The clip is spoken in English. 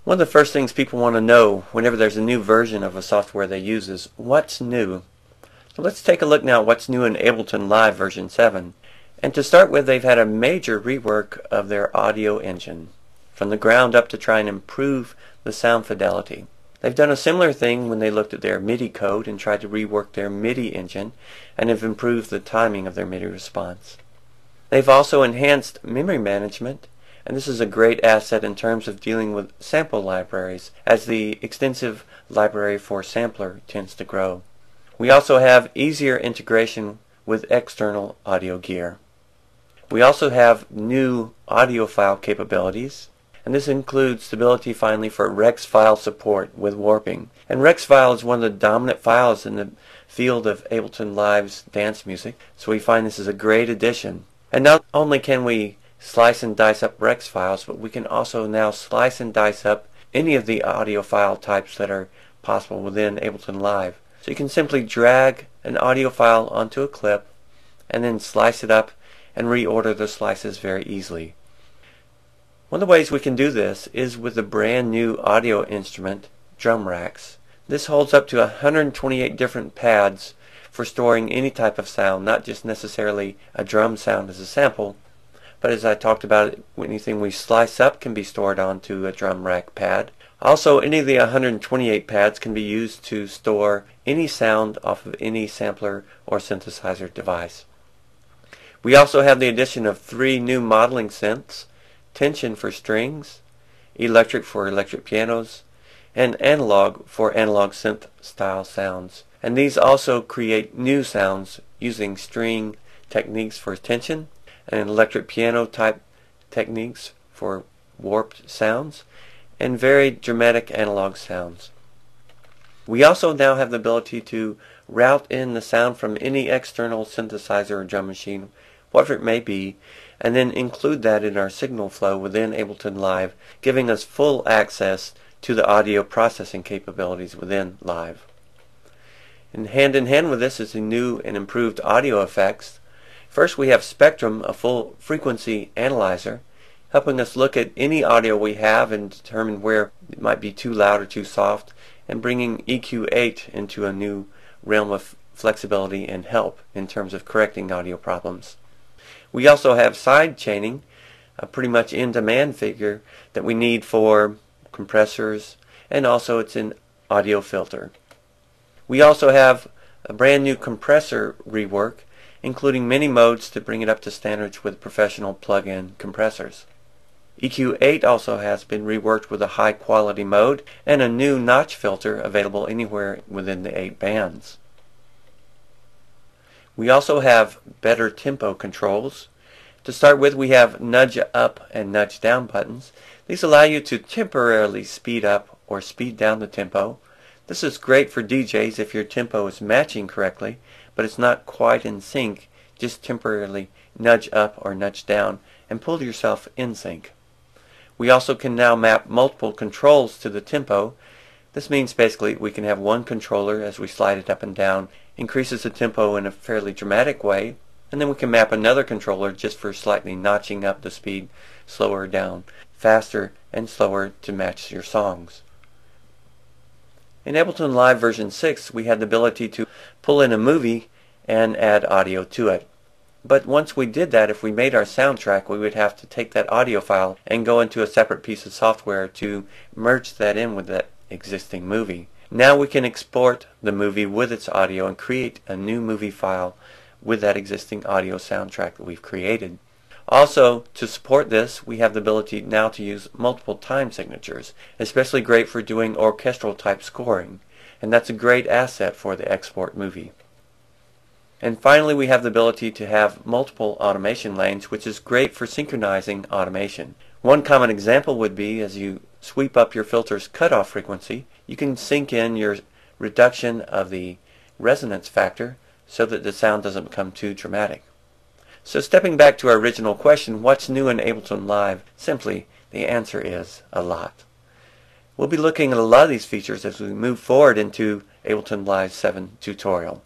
One of the first things people want to know whenever there's a new version of a software they use is what's new. So let's take a look now at what's new in Ableton Live version 7. And to start with, they've had a major rework of their audio engine from the ground up to try and improve the sound fidelity. They've done a similar thing when they looked at their MIDI code and tried to rework their MIDI engine and have improved the timing of their MIDI response. They've also enhanced memory management, and this is a great asset in terms of dealing with sample libraries as the extensive library for sampler tends to grow. We also have easier integration with external audio gear. We also have new audio file capabilities, and this includes stability finally for Rex file support with warping. And Rex file is one of the dominant files in the field of Ableton Live's dance music, so we find this is a great addition. And not only can we slice and dice up Rex files, but we can also now slice and dice up any of the audio file types that are possible within Ableton Live. So you can simply drag an audio file onto a clip and then slice it up and reorder the slices very easily. One of the ways we can do this is with the brand new audio instrument, drum racks. This holds up to 128 different pads for storing any type of sound, not just necessarily a drum sound as a sample, but as I talked about, anything we slice up can be stored onto a drum rack pad. Also, any of the 128 pads can be used to store any sound off of any sampler or synthesizer device. We also have the addition of 3 new modeling synths: tension for strings, electric for electric pianos, and analog for analog synth style sounds. And these also create new sounds using string techniques for tension and electric piano type techniques for warped sounds and very dramatic analog sounds. We also now have the ability to route in the sound from any external synthesizer or drum machine, whatever it may be, and then include that in our signal flow within Ableton Live, giving us full access to the audio processing capabilities within Live. And hand in hand with this is the new and improved audio effects. First, we have Spectrum, a full frequency analyzer, helping us look at any audio we have and determine where it might be too loud or too soft, and bringing EQ8 into a new realm of flexibility and help in terms of correcting audio problems. We also have side chaining, a pretty much in-demand figure that we need for compressors, and also it's an audio filter. We also have a brand new compressor rework, including many modes to bring it up to standards with professional plug-in compressors. EQ8 also has been reworked with a high quality mode and a new notch filter available anywhere within the 8 bands. We also have better tempo controls. To start with, we have nudge up and nudge down buttons. These allow you to temporarily speed up or speed down the tempo. This is great for DJs if your tempo is matching correctly, but it's not quite in sync. Just temporarily nudge up or nudge down and pull yourself in sync. We also can now map multiple controls to the tempo. This means basically we can have one controller as we slide it up and down, increases the tempo in a fairly dramatic way, and then we can map another controller just for slightly notching up the speed, slower down, faster and slower to match your songs. In Ableton Live version 6, we had the ability to pull in a movie and add audio to it. But once we did that, if we made our soundtrack, we would have to take that audio file and go into a separate piece of software to merge that in with that existing movie. Now we can export the movie with its audio and create a new movie file with that existing audio soundtrack that we've created. Also, to support this, we have the ability now to use multiple time signatures, especially great for doing orchestral type scoring, and that's a great asset for the export movie. And finally, we have the ability to have multiple automation lanes, which is great for synchronizing automation. One common example would be as you sweep up your filter's cutoff frequency, you can sync in your reduction of the resonance factor so that the sound doesn't become too dramatic. So stepping back to our original question, what's new in Ableton Live? Simply, the answer is a lot. We'll be looking at a lot of these features as we move forward into Ableton Live 7 tutorial.